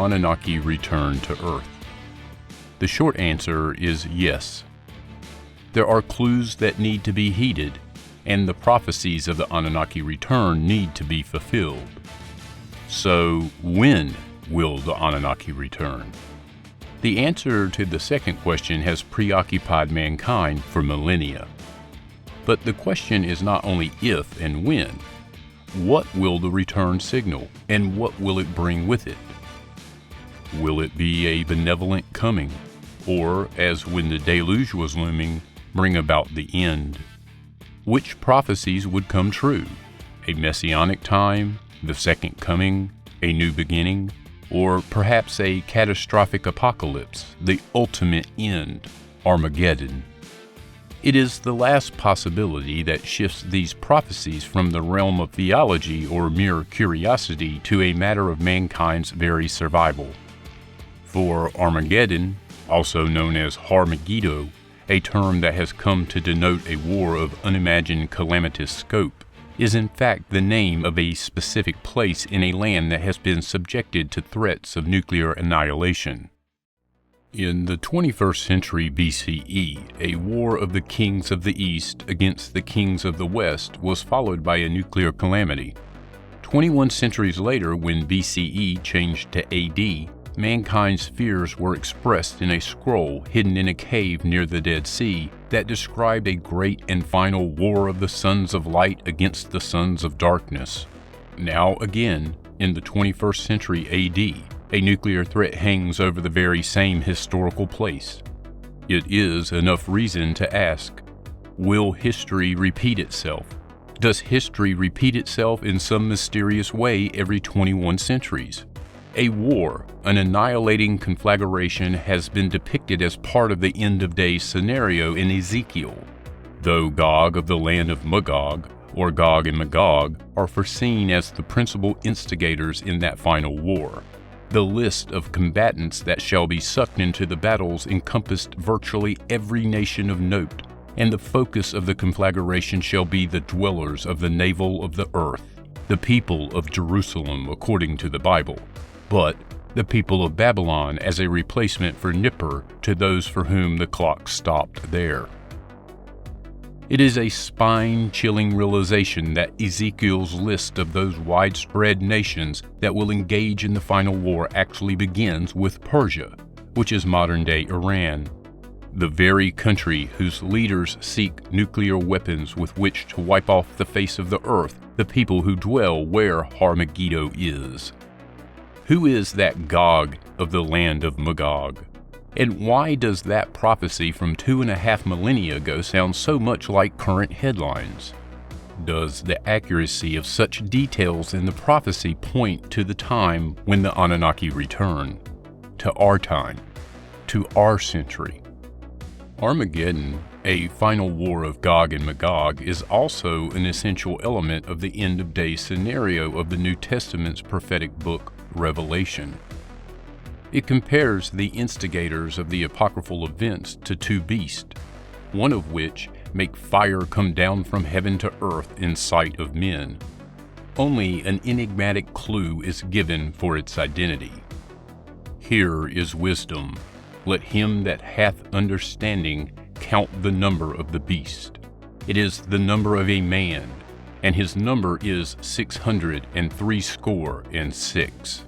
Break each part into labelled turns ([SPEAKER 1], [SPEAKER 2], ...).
[SPEAKER 1] Anunnaki return to Earth? The short answer is yes. There are clues that need to be heeded, and the prophecies of the Anunnaki return need to be fulfilled. So, when will the Anunnaki return? The answer to the second question has preoccupied mankind for millennia. But the question is not only if and when. What will the return signal, and what will it bring with it? Will it be a benevolent coming, or, as when the Deluge was looming, bring about the end? Which prophecies would come true? A Messianic Time, the Second Coming, a new beginning, or perhaps a catastrophic apocalypse, the ultimate end, Armageddon? It is the last possibility that shifts these prophecies from the realm of theology or mere curiosity to a matter of mankind's very survival. For Armageddon, also known as Har-Megiddo, a term that has come to denote a war of unimagined calamitous scope, is in fact the name of a specific place in a land that has been subjected to threats of nuclear annihilation. In the 21st century BCE, a war of the kings of the East against the kings of the West was followed by a nuclear calamity. 21 centuries later, when BCE changed to AD, mankind's fears were expressed in a scroll hidden in a cave near the Dead Sea that described a great and final war of the sons of light against the sons of darkness. Now again, in the 21st century AD, a nuclear threat hangs over the very same historical place. It is enough reason to ask, will history repeat itself? Does history repeat itself in some mysterious way every 21 centuries? A war, an annihilating conflagration, has been depicted as part of the end-of-days scenario in Ezekiel, though Gog of the land of Magog, or Gog and Magog, are foreseen as the principal instigators in that final war. The list of combatants that shall be sucked into the battles encompassed virtually every nation of note, and the focus of the conflagration shall be the dwellers of the navel of the earth, the people of Jerusalem according to the Bible, but the people of Babylon as a replacement for Nippur to those for whom the clock stopped there. It is a spine-chilling realization that Ezekiel's list of those widespread nations that will engage in the final war actually begins with Persia, which is modern-day Iran, the very country whose leaders seek nuclear weapons with which to wipe off the face of the earth the people who dwell where Har-Megiddo is. Who is that Gog of the land of Magog? And why does that prophecy from 2.5 millennia ago sound so much like current headlines? Does the accuracy of such details in the prophecy point to the time when the Anunnaki return? To our time? To our century? Armageddon, a final war of Gog and Magog, is also an essential element of the end-of-days scenario of the New Testament's prophetic book, Revelation. It compares the instigators of the apocryphal events to two beasts, one of which make fire come down from heaven to earth in sight of men. Only an enigmatic clue is given for its identity. Here is wisdom. Let him that hath understanding count the number of the beast. It is the number of a man, and his number is 666.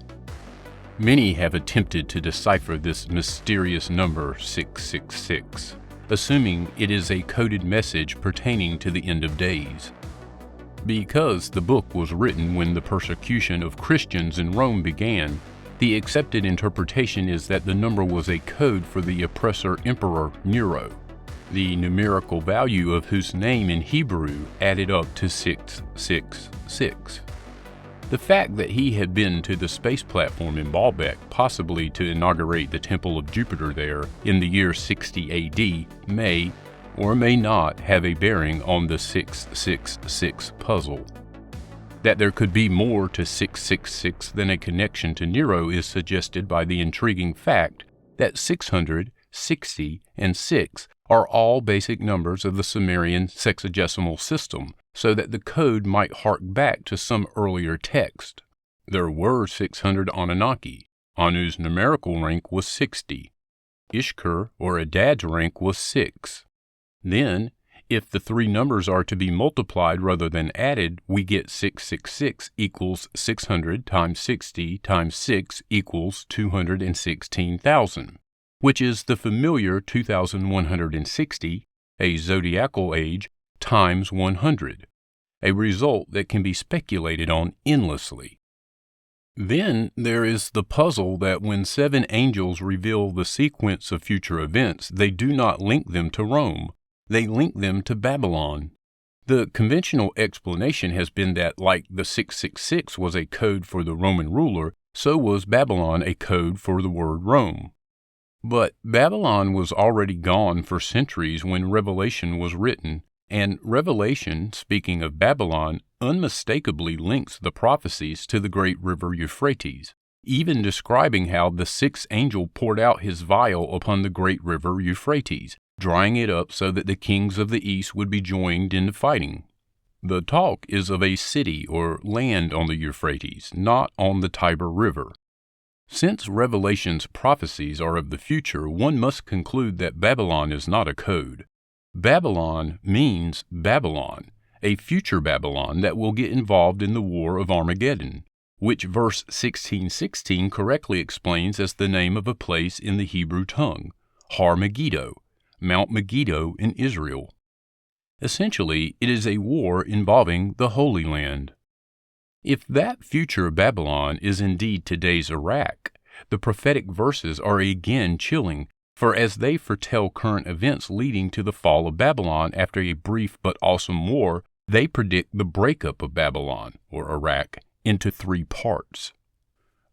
[SPEAKER 1] Many have attempted to decipher this mysterious number 666, assuming it is a coded message pertaining to the end of days. Because the book was written when the persecution of Christians in Rome began, the accepted interpretation is that the number was a code for the oppressor emperor Nero, the numerical value of whose name in Hebrew added up to 666. The fact that he had been to the space platform in Baalbek, possibly to inaugurate the Temple of Jupiter there in the year 60 AD, may or may not have a bearing on the 666 puzzle. That there could be more to 666 than a connection to Nero is suggested by the intriguing fact that 600, 60, and 6 are all basic numbers of the Sumerian sexagesimal system, so that the code might hark back to some earlier text. There were 600 Anunnaki, Anu's numerical rank was 60. Ishkur, or Adad's rank, was 6. Then, if the three numbers are to be multiplied rather than added, we get 666 equals 600 times 60 times 6 equals 216,000, which is the familiar 2,160, a zodiacal age, times 100, a result that can be speculated on endlessly. Then there is the puzzle that when 7 angels reveal the sequence of future events, they do not link them to Rome. They link them to Babylon. The conventional explanation has been that, like the 666 was a code for the Roman ruler, so was Babylon a code for the word Rome. But Babylon was already gone for centuries when Revelation was written, and Revelation, speaking of Babylon, unmistakably links the prophecies to the great river Euphrates, even describing how the 6th angel poured out his vial upon the great river Euphrates, drying it up so that the kings of the east would be joined in fighting. The talk is of a city or land on the Euphrates, not on the Tiber River. Since Revelation's prophecies are of the future, one must conclude that Babylon is not a code. Babylon means Babylon, a future Babylon that will get involved in the war of Armageddon, which verse 1616 correctly explains as the name of a place in the Hebrew tongue, Har-Megiddo, Mount Megiddo in Israel. Essentially, it is a war involving the Holy Land. If that future Babylon is indeed today's Iraq, the prophetic verses are again chilling, for as they foretell current events leading to the fall of Babylon after a brief but awesome war, they predict the breakup of Babylon, or Iraq, into 3 parts.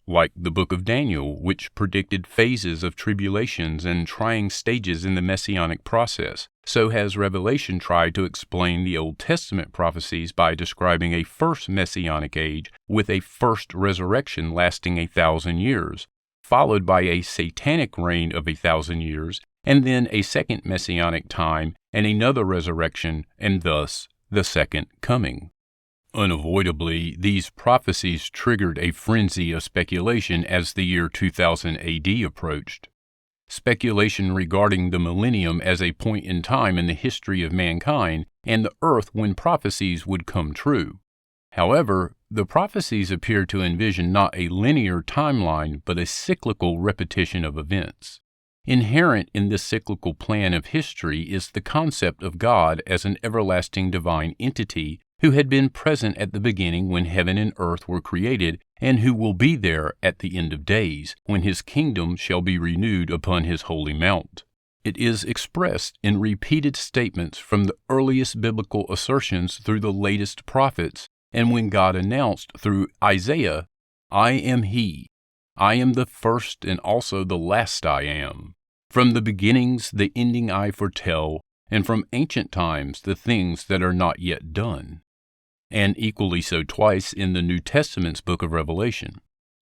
[SPEAKER 1] Like the book of Daniel, which predicted phases of tribulations and trying stages in the Messianic process, so has Revelation tried to explain the Old Testament prophecies by describing a first Messianic age with a first resurrection lasting 1,000 years, followed by a satanic reign of 1,000 years, and then a second Messianic time and another resurrection, and thus the second coming. Unavoidably, these prophecies triggered a frenzy of speculation as the year 2000 AD approached. Speculation regarding the millennium as a point in time in the history of mankind and the earth when prophecies would come true. However, the prophecies appear to envision not a linear timeline but a cyclical repetition of events. Inherent in this cyclical plan of history is the concept of God as an everlasting divine entity who had been present at the beginning when heaven and earth were created, and who will be there at the end of days, when his kingdom shall be renewed upon his holy mount. It is expressed in repeated statements from the earliest biblical assertions through the latest prophets, and when God announced through Isaiah, "I am He, I am the first and also the last I am. From the beginnings the ending I foretell, and from ancient times the things that are not yet done." And equally so twice in the New Testament's book of Revelation.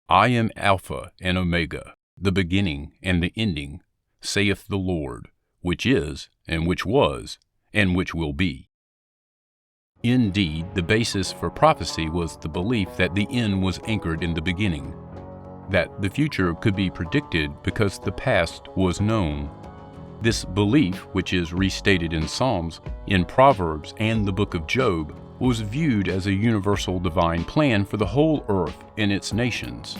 [SPEAKER 1] "I am Alpha and Omega, the beginning and the ending, saith the Lord, which is, and which was, and which will be." Indeed, the basis for prophecy was the belief that the end was anchored in the beginning, that the future could be predicted because the past was known. This belief, which is restated in Psalms, in Proverbs, and the book of Job, was viewed as a universal divine plan for the whole earth and its nations.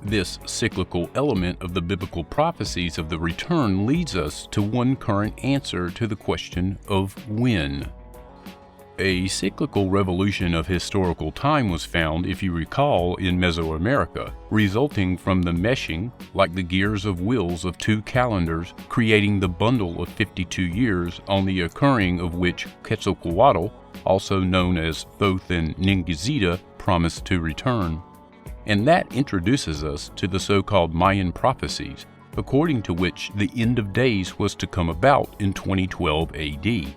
[SPEAKER 1] This cyclical element of the biblical prophecies of the return leads us to one current answer to the question of when. A cyclical revolution of historical time was found, if you recall, in Mesoamerica, resulting from the meshing, like the gears of wheels of 2 calendars, creating the bundle of 52 years, on the occurring of which Quetzalcoatl, also known as Thoth and Ningizida, promised to return. And that introduces us to the so-called Mayan prophecies, according to which the end of days was to come about in 2012 AD.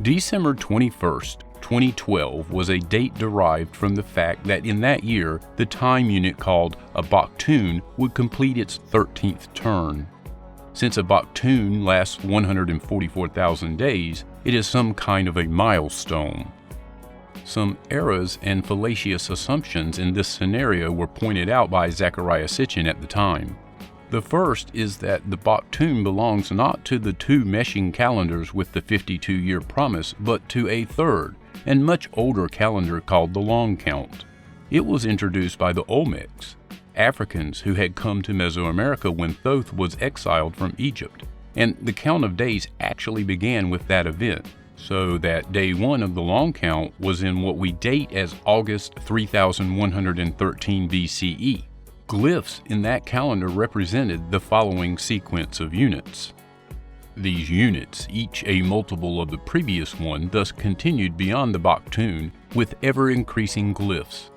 [SPEAKER 1] December 21st, 2012 was a date derived from the fact that in that year, the time unit called a Baktun would complete its 13th turn. Since a Baktun lasts 144,000 days, it is some kind of a milestone. Some errors and fallacious assumptions in this scenario were pointed out by Zecharia Sitchin at the time. The first is that the Baktun belongs not to the two meshing calendars with the 52-year promise, but to a third, and much older calendar called the Long Count. It was introduced by the Olmecs, Africans who had come to Mesoamerica when Thoth was exiled from Egypt, and the count of days actually began with that event, so that day one of the Long Count was in what we date as August 3113 BCE. Glyphs in that calendar represented the following sequence of units. These units, each a multiple of the previous one, thus continued beyond the Baktun with ever-increasing glyphs.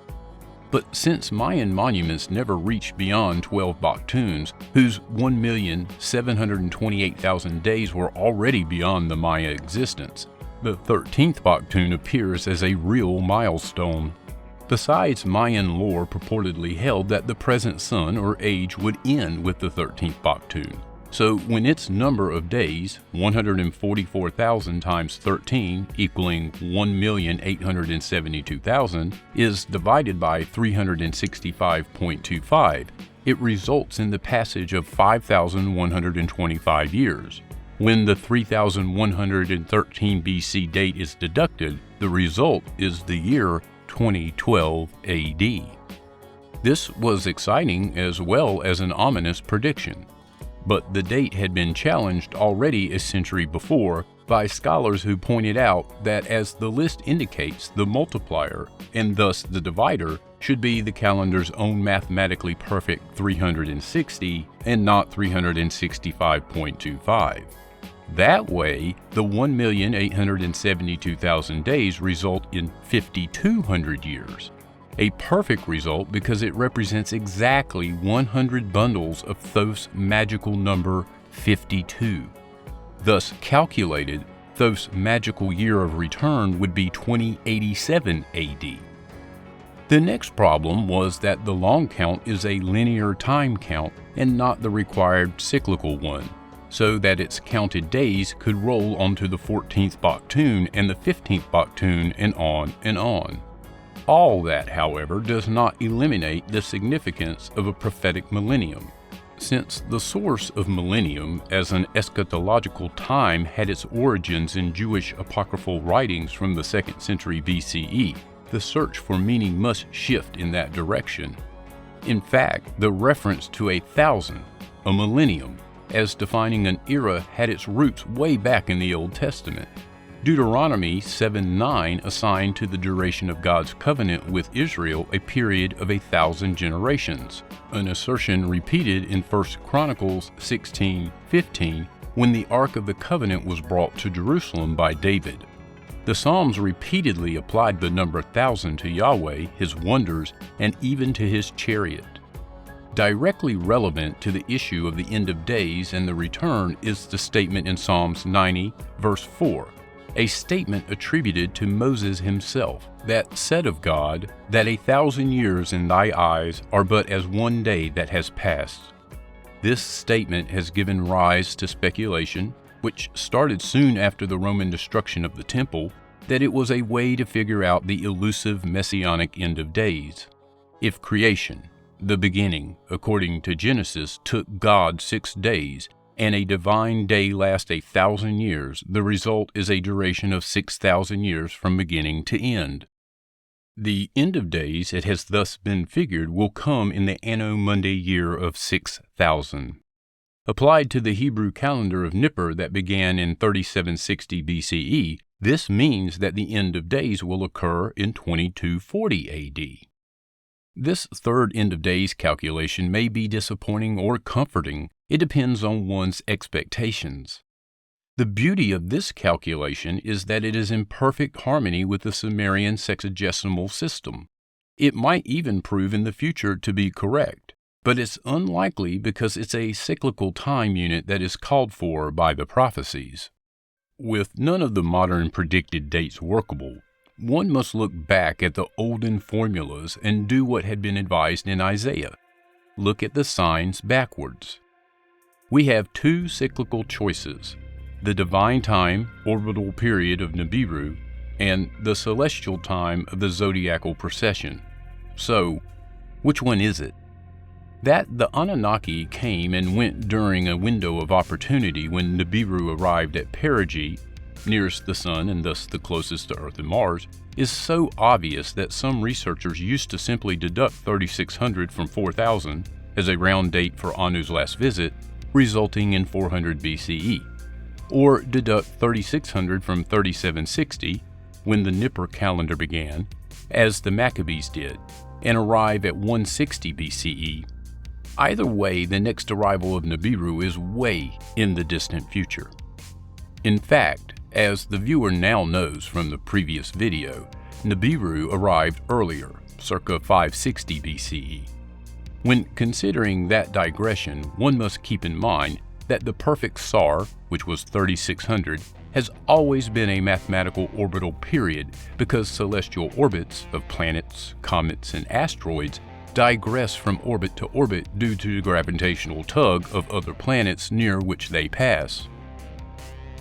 [SPEAKER 1] But since Mayan monuments never reached beyond 12 Baktuns, whose 1,728,000 days were already beyond the Maya existence, the 13th Baktun appears as a real milestone. Besides, Mayan lore purportedly held that the present sun or age would end with the 13th Baktun. So when its number of days, 144,000 times 13, equaling 1,872,000, is divided by 365.25, it results in the passage of 5,125 years. When the 3,113 BC date is deducted, the result is the year 2012 AD. This was exciting as well as an ominous prediction. But the date had been challenged already a century before by scholars who pointed out that as the list indicates, the multiplier, and thus the divider, should be the calendar's own mathematically perfect 360 and not 365.25. That way, the 1,872,000 days result in 5,200 years. A perfect result because it represents exactly 100 bundles of Thoth's magical number 52. Thus calculated, Thoth's magical year of return would be 2087 AD. The next problem was that the long count is a linear time count and not the required cyclical one, so that its counted days could roll onto the 14th Baktun and the 15th Baktun and on and on. All that, however, does not eliminate the significance of a prophetic millennium. Since the source of millennium as an eschatological time had its origins in Jewish apocryphal writings from the 2nd century BCE, the search for meaning must shift in that direction. In fact, the reference to 1,000, a millennium, as defining an era had its roots way back in the Old Testament. Deuteronomy 7:9 assigned to the duration of God's covenant with Israel a period of 1,000 generations, an assertion repeated in 1 Chronicles 16:15 when the Ark of the Covenant was brought to Jerusalem by David. The Psalms repeatedly applied the number 1,000 to Yahweh, His wonders, and even to His chariot. Directly relevant to the issue of the end of days and the return is the statement in Psalms 90, verse 4, a statement attributed to Moses himself, that said of God, that 1,000 years in thy eyes are but as one day that has passed. This statement has given rise to speculation, which started soon after the Roman destruction of the temple, that it was a way to figure out the elusive messianic end of days. If creation, the beginning, according to Genesis, took God 6 days, and a divine day lasts 1,000 years, the result is a duration of 6,000 years from beginning to end. The end of days, it has thus been figured, will come in the Anno Mundi year of 6,000. Applied to the Hebrew calendar of Nippur that began in 3760 BCE, this means that the end of days will occur in 2240 AD. This third end of days calculation may be disappointing or comforting. It depends on one's expectations. The beauty of this calculation is that it is in perfect harmony with the Sumerian sexagesimal system. It might even prove in the future to be correct, but it's unlikely because it's a cyclical time unit that is called for by the prophecies. With none of the modern predicted dates workable, one must look back at the olden formulas and do what had been advised in Isaiah. Look at the signs backwards. We have 2 cyclical choices, the divine time, orbital period of Nibiru, and the celestial time of the Zodiacal precession. So, which one is it? That the Anunnaki came and went during a window of opportunity when Nibiru arrived at perigee, nearest the Sun and thus the closest to Earth and Mars, is so obvious that some researchers used to simply deduct 3600 from 4000 as a round date for Anu's last visit, resulting in 400 BCE, or deduct 3600 from 3760, when the Nippur calendar began, as the Maccabees did, and arrive at 160 BCE. Either way, the next arrival of Nibiru is way in the distant future. In fact, as the viewer now knows from the previous video, Nibiru arrived earlier, circa 560 BCE. When considering that digression, one must keep in mind that the perfect SAR, which was 3600, has always been a mathematical orbital period because celestial orbits of planets, comets, and asteroids digress from orbit to orbit due to the gravitational tug of other planets near which they pass.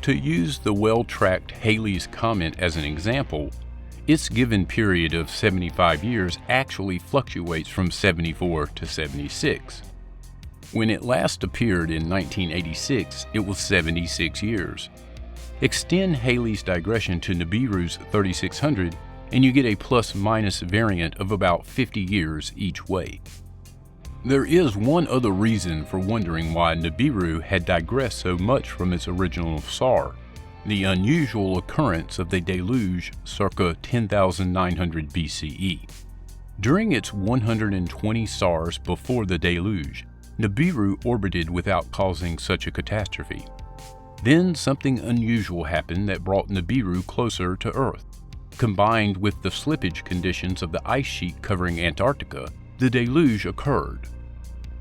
[SPEAKER 1] To use the well-tracked Halley's Comet as an example, its given period of 75 years actually fluctuates from 74 to 76. When it last appeared in 1986, it was 76 years. Extend Halley's digression to Nibiru's 3600 and you get a plus-minus variant of about 50 years each way. There is one other reason for wondering why Nibiru had digressed so much from its original SAR, the unusual occurrence of the Deluge circa 10,900 BCE. During its 120 SARs before the Deluge, Nibiru orbited without causing such a catastrophe. Then something unusual happened that brought Nibiru closer to Earth. Combined with the slippage conditions of the ice sheet covering Antarctica, the deluge occurred.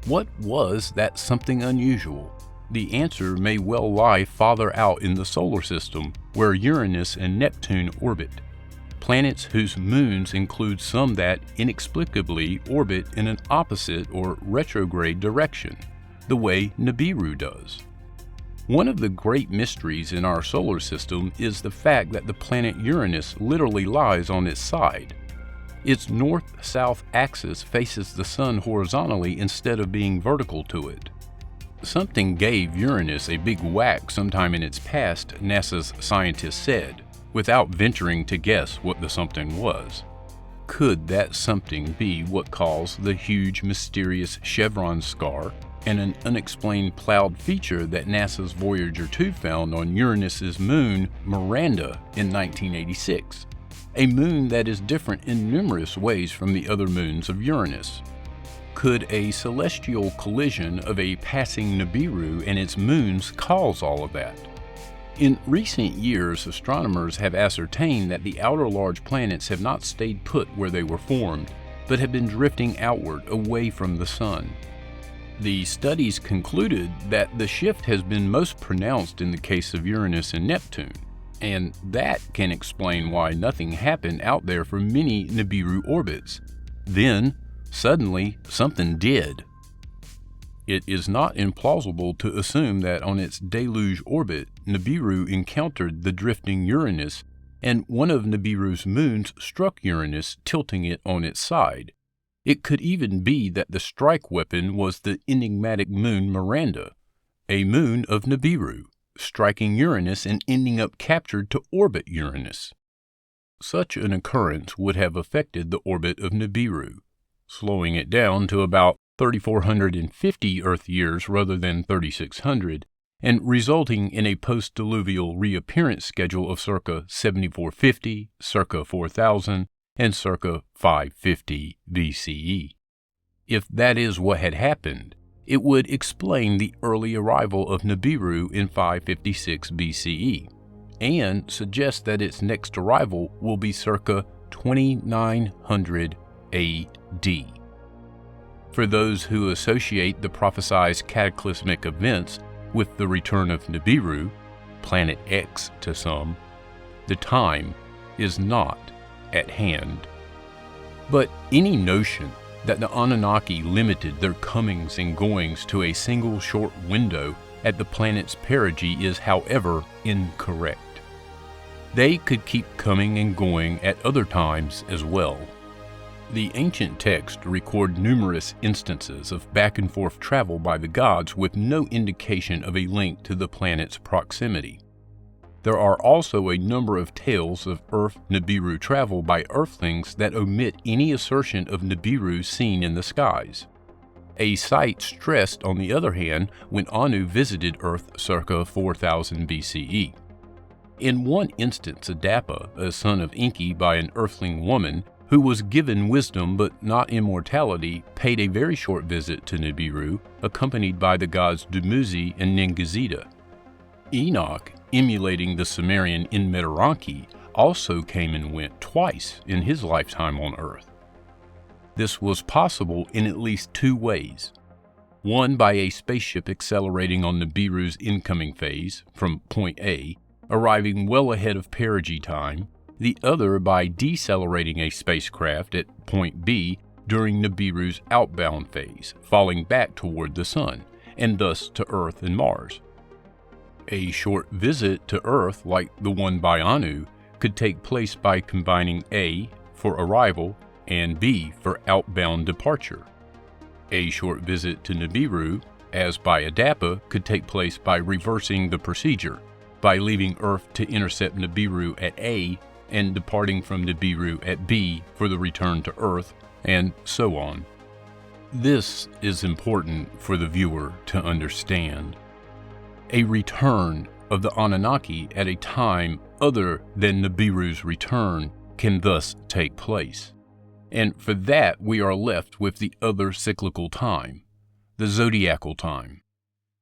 [SPEAKER 1] What was that something unusual? The answer may well lie farther out in the solar system, where Uranus and Neptune orbit, planets whose moons include some that inexplicably orbit in an opposite or retrograde direction, the way Nibiru does. One of the great mysteries in our solar system is the fact that the planet Uranus literally lies on its side. Its north-south axis faces the Sun horizontally instead of being vertical to it. Something gave Uranus a big whack sometime in its past, NASA's scientists said, without venturing to guess what the something was. Could that something be what caused the huge mysterious chevron scar and an unexplained cloud feature that NASA's Voyager 2 found on Uranus's moon, Miranda, in 1986, a moon that is different in numerous ways from the other moons of Uranus? Could a celestial collision of a passing Nibiru and its moons cause all of that? In recent years, astronomers have ascertained that the outer large planets have not stayed put where they were formed, but have been drifting outward away from the Sun. The studies concluded that the shift has been most pronounced in the case of Uranus and Neptune, and that can explain why nothing happened out there for many Nibiru orbits. Then, suddenly, something did. It is not implausible to assume that on its deluge orbit, Nibiru encountered the drifting Uranus, and one of Nibiru's moons struck Uranus, tilting it on its side. It could even be that the strike weapon was the enigmatic moon Miranda, a moon of Nibiru, striking Uranus and ending up captured to orbit Uranus. Such an occurrence would have affected the orbit of Nibiru, slowing it down to about 3,450 Earth years rather than 3,600, and resulting in a post-diluvial reappearance schedule of circa 7,450, circa 4,000, and circa 550 BCE. If that is what had happened, it would explain the early arrival of Nibiru in 556 BCE, and suggest that its next arrival will be circa 2900 AD. For those who associate the prophesied cataclysmic events with the return of Nibiru, Planet X to some, the time is not at hand. But any notion that the Anunnaki limited their comings and goings to a single short window at the planet's perigee is, however, incorrect. They could keep coming and going at other times as well. The ancient texts record numerous instances of back and forth travel by the gods with no indication of a link to the planet's proximity. There are also a number of tales of Earth-Nibiru travel by Earthlings that omit any assertion of Nibiru seen in the skies. A site stressed, on the other hand, when Anu visited Earth circa 4000 BCE. In one instance, Adapa, a son of Enki by an Earthling woman, who was given wisdom but not immortality, paid a very short visit to Nibiru, accompanied by the gods Dumuzi and Ningizida. Enoch, emulating the Sumerian Enmeteranki, also came and went twice in his lifetime on Earth. This was possible in at least two ways. One by a spaceship accelerating on Nibiru's incoming phase, from point A, arriving well ahead of perigee time, the other by decelerating a spacecraft at point B during Nibiru's outbound phase, falling back toward the Sun, and thus to Earth and Mars. A short visit to Earth, like the one by Anu, could take place by combining A for arrival and B for outbound departure. A short visit to Nibiru, as by Adapa, could take place by reversing the procedure, by leaving Earth to intercept Nibiru at A and departing from Nibiru at B for the return to Earth, and so on. This is important for the viewer to understand. A return of the Anunnaki at a time other than Nibiru's return can thus take place. And for that we are left with the other cyclical time, the Zodiacal time.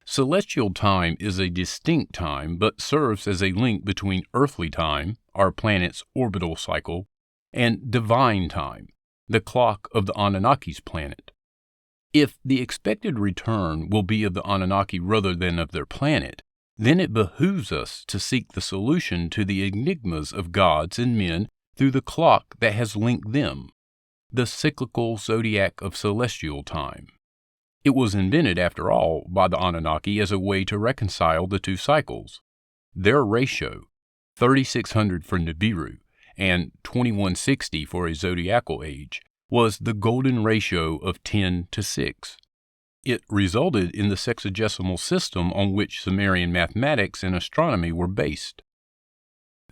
[SPEAKER 1] Celestial time is a distinct time, but serves as a link between earthly time, our planet's orbital cycle, and divine time, the clock of the Anunnaki's planet. If the expected return will be of the Anunnaki rather than of their planet, then it behooves us to seek the solution to the enigmas of gods and men through the clock that has linked them, the cyclical zodiac of celestial time. It was invented, after all, by the Anunnaki as a way to reconcile the two cycles. Their ratio, 3600 for Nibiru and 2160 for a zodiacal age, was the golden ratio of 10:6. It resulted in the sexagesimal system on which Sumerian mathematics and astronomy were based.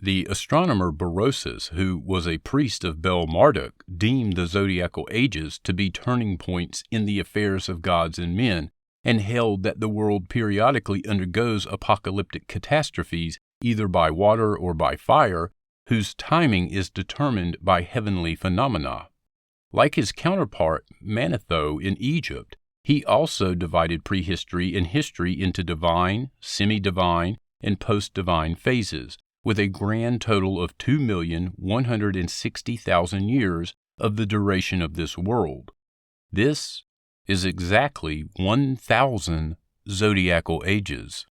[SPEAKER 1] The astronomer Berosus, who was a priest of Bel-Marduk, deemed the zodiacal ages to be turning points in the affairs of gods and men, and held that the world periodically undergoes apocalyptic catastrophes either by water or by fire, whose timing is determined by heavenly phenomena. Like his counterpart Manetho in Egypt, he also divided prehistory and history into divine, semi-divine, and post-divine phases, with a grand total of 2,160,000 years of the duration of this world. This is exactly 1,000 zodiacal ages.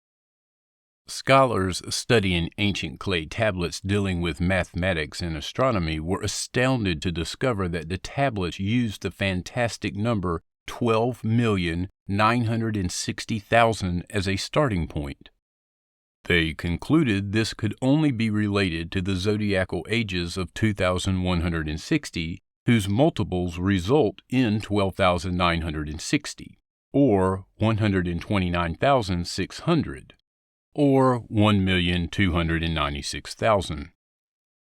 [SPEAKER 1] Scholars studying ancient clay tablets dealing with mathematics and astronomy were astounded to discover that the tablets used the fantastic number 12,960,000 as a starting point. They concluded this could only be related to the zodiacal ages of 2,160, whose multiples result in 12,960, or 129,600, or 1,296,000.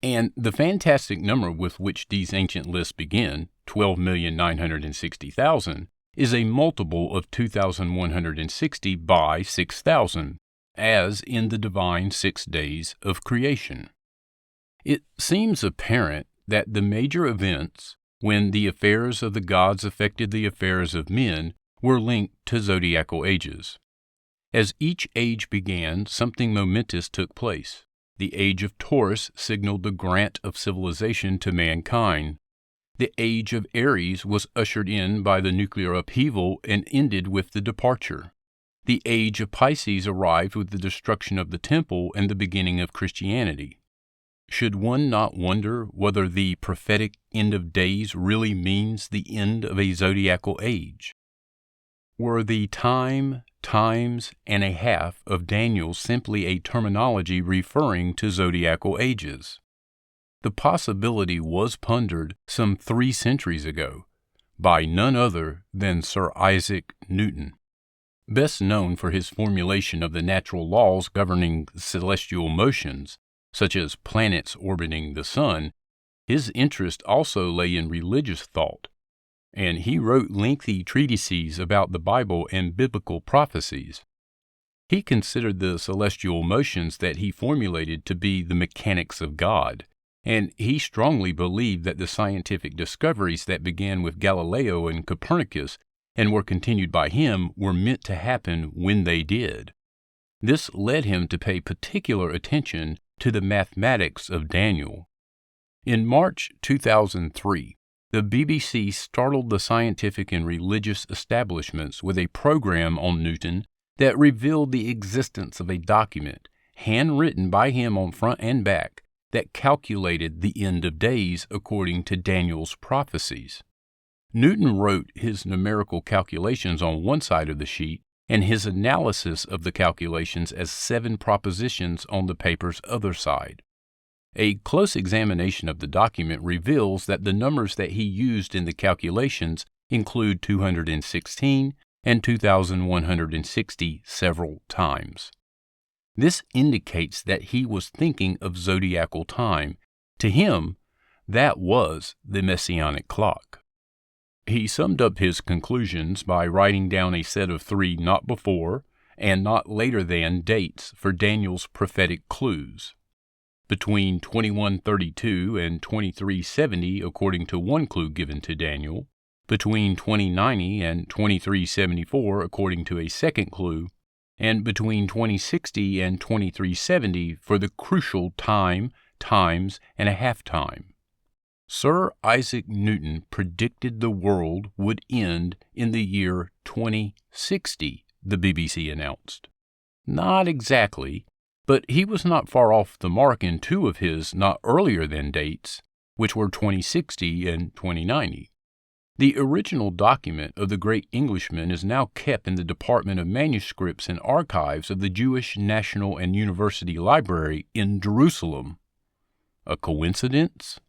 [SPEAKER 1] And the fantastic number with which these ancient lists begin, 12,960,000, is a multiple of 2,160 by 6,000, as in the divine 6 days of creation. It seems apparent that the major events, when the affairs of the gods affected the affairs of men, were linked to zodiacal ages. As each age began, something momentous took place. The age of Taurus signaled the grant of civilization to mankind. The age of Aries was ushered in by the nuclear upheaval and ended with the departure. The age of Pisces arrived with the destruction of the temple and the beginning of Christianity. Should one not wonder whether the prophetic end of days really means the end of a zodiacal age? Were the time, times and a half of Daniel simply a terminology referring to zodiacal ages. The possibility was pondered some 3 centuries ago by none other than Sir Isaac Newton. Best known for his formulation of the natural laws governing celestial motions, such as planets orbiting the sun, his interest also lay in religious thought, and he wrote lengthy treatises about the Bible and biblical prophecies. He considered the celestial motions that he formulated to be the mechanics of God, and he strongly believed that the scientific discoveries that began with Galileo and Copernicus and were continued by him were meant to happen when they did. This led him to pay particular attention to the mathematics of Daniel. In March 2003, the BBC startled the scientific and religious establishments with a program on Newton that revealed the existence of a document, handwritten by him on front and back, that calculated the end of days according to Daniel's prophecies. Newton wrote his numerical calculations on one side of the sheet and his analysis of the calculations as 7 propositions on the paper's other side. A close examination of the document reveals that the numbers that he used in the calculations include 216 and 2160 several times. This indicates that he was thinking of zodiacal time. To him, that was the Messianic clock. He summed up his conclusions by writing down a set of 3 not before and not later than dates for Daniel's prophetic clues. Between 2132 and 2370, according to one clue given to Daniel, between 2090 and 2374, according to a second clue, and between 2060 and 2370 for the crucial time, times, and a half time. Sir Isaac Newton predicted the world would end in the year 2060, the BBC announced. Not exactly, but he was not far off the mark in 2 of his not earlier than dates, which were 2060 and 2090. The original document of the great Englishman is now kept in the Department of Manuscripts and Archives of the Jewish National and University Library in Jerusalem. A coincidence?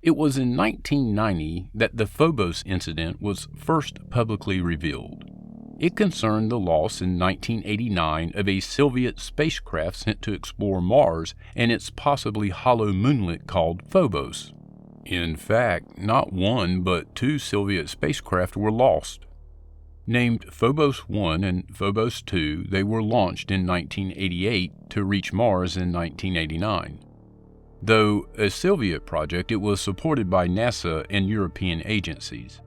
[SPEAKER 1] It was in 1990 that the Phobos incident was first publicly revealed. It concerned the loss in 1989 of a Soviet spacecraft sent to explore Mars and its possibly hollow moonlet called Phobos. In fact, not 1 but 2 Soviet spacecraft were lost. Named Phobos I and Phobos II, they were launched in 1988 to reach Mars in 1989. Though a Soviet project, it was supported by NASA and European agencies.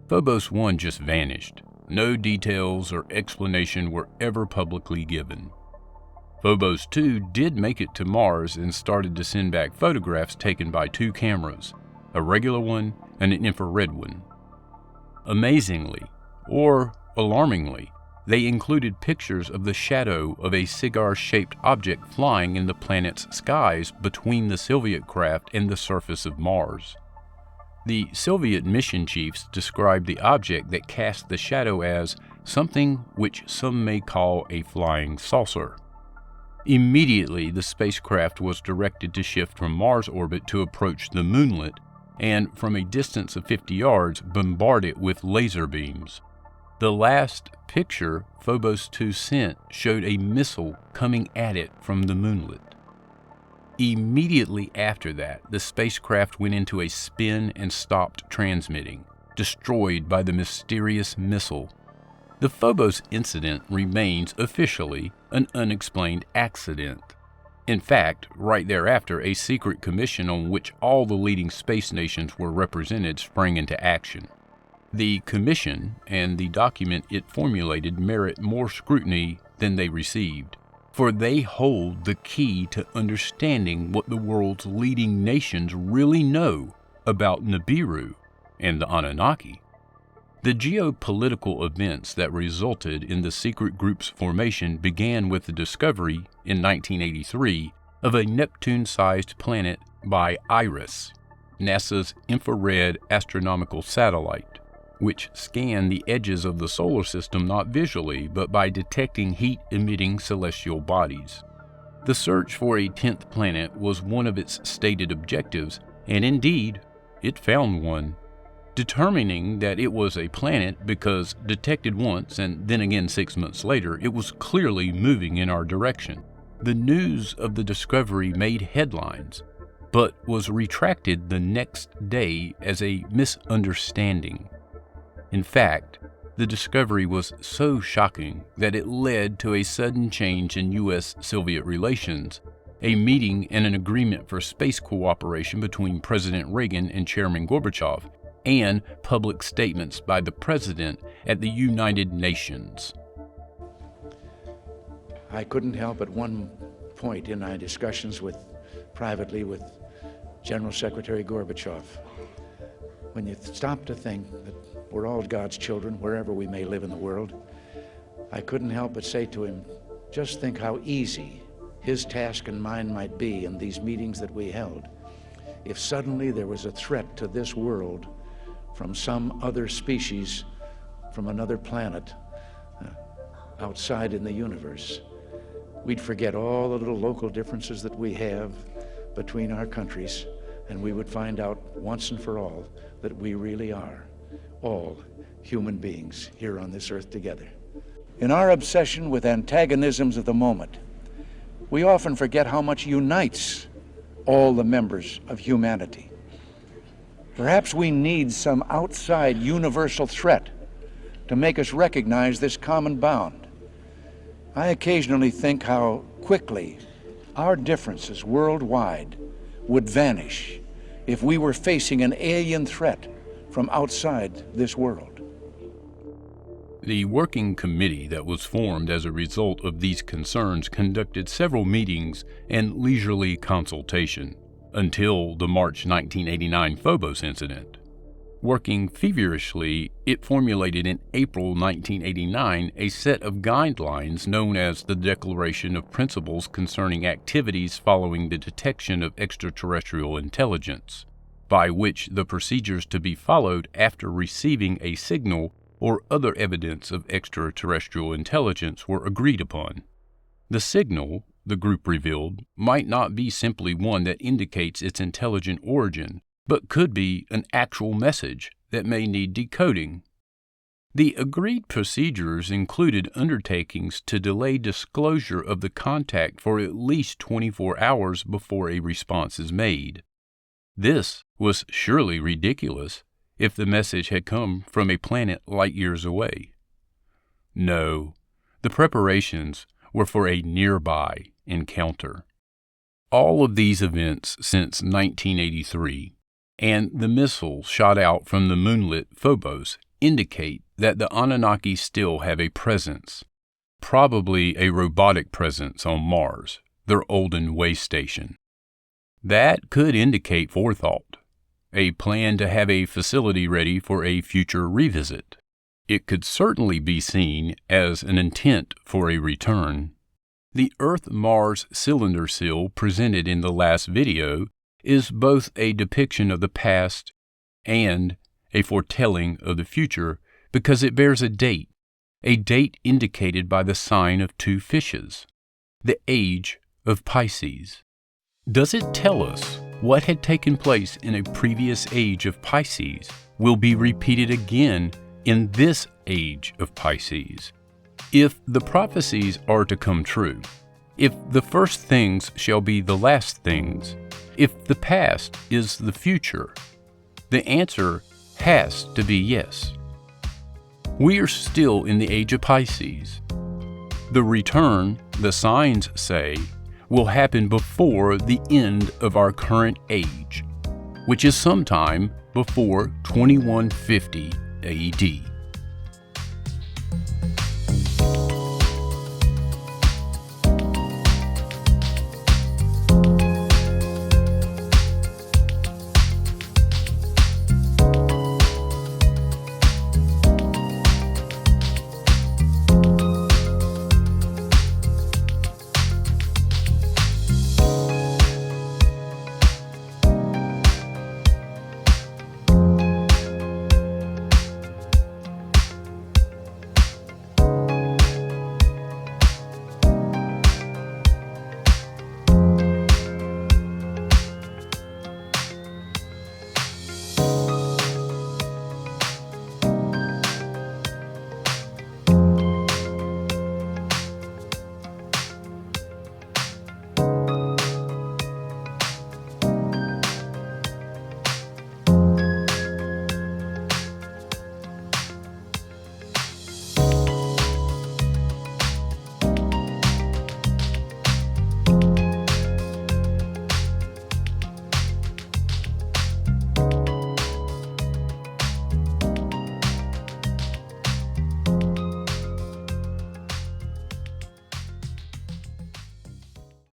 [SPEAKER 1] Phobos I just vanished. No details or explanation were ever publicly given. Phobos II did make it to Mars and started to send back photographs taken by 2 cameras, a regular one and an infrared one. Amazingly, or alarmingly, they included pictures of the shadow of a cigar-shaped object flying in the planet's skies between the Soviet craft and the surface of Mars. The Soviet mission chiefs described the object that cast the shadow as something which some may call a flying saucer. Immediately, the spacecraft was directed to shift from Mars orbit to approach the moonlet, and from a distance of 50 yards, bombard it with laser beams. The last picture Phobos II sent showed a missile coming at it from the moonlet. Immediately after that, the spacecraft went into a spin and stopped transmitting, destroyed by the mysterious missile. The Phobos incident remains officially an unexplained accident. In fact, right thereafter, a secret commission on which all the leading space nations were represented sprang into action. The commission and the document it formulated merit more scrutiny than they received, for they hold the key to understanding what the world's leading nations really know about Nibiru and the Anunnaki. The geopolitical events that resulted in the secret group's formation began with the discovery, in 1983, of a Neptune-sized planet by IRIS, NASA's infrared astronomical satellite, which scan the edges of the solar system not visually, but by detecting heat-emitting celestial bodies. The search for a 10th planet was one of its stated objectives, and indeed, it found one, determining that it was a planet because detected once and then again 6 months later, it was clearly moving in our direction. The news of the discovery made headlines, but was retracted the next day as a misunderstanding. In fact, the discovery was so shocking that it led to a sudden change in U.S.-Soviet relations, a meeting and an agreement for space cooperation between President Reagan and Chairman Gorbachev, and public statements by the President at the United Nations.
[SPEAKER 2] I couldn't help at one point in my discussions privately with General Secretary Gorbachev, when you stop to think that we're all God's children, wherever we may live in the world, I couldn't help but say to him, just think how easy his task and mine might be in these meetings that we held if suddenly there was a threat to this world from some other species, from another planet, outside in the universe. We'd forget all the little local differences that we have between our countries, and we would find out once and for all that we really are all human beings here on this earth together. In our obsession with antagonisms of the moment, we often forget how much unites all the members of humanity. Perhaps we need some outside universal threat to make us recognize this common bound. I occasionally think how quickly our differences worldwide would vanish if we were facing an alien threat from outside this world.
[SPEAKER 1] The working committee that was formed as a result of these concerns conducted several meetings and leisurely consultation until the March 1989 Phobos incident. Working feverishly, it formulated in April 1989 a set of guidelines known as the Declaration of Principles Concerning Activities Following the Detection of Extraterrestrial Intelligence, by which the procedures to be followed after receiving a signal or other evidence of extraterrestrial intelligence were agreed upon. The signal, the group revealed, might not be simply one that indicates its intelligent origin, but could be an actual message that may need decoding. The agreed procedures included undertakings to delay disclosure of the contact for at least 24 hours before a response is made. This was surely ridiculous if the message had come from a planet light years away. No, the preparations were for a nearby encounter. All of these events since 1983 and the missiles shot out from the moonlit Phobos indicate that the Anunnaki still have a presence, probably a robotic presence on Mars, their olden way station. That could indicate forethought, a plan to have a facility ready for a future revisit. It could certainly be seen as an intent for a return. The Earth-Mars cylinder seal presented in the last video is both a depiction of the past and a foretelling of the future because it bears a date indicated by the sign of two fishes, the age of Pisces. Does it tell us what had taken place in a previous age of Pisces will be repeated again in this age of Pisces? If the prophecies are to come true, if the first things shall be the last things, if the past is the future, the answer has to be yes. We are still in the age of Pisces. The return, the signs say, will happen before the end of our current age, which is sometime before 2150 AD.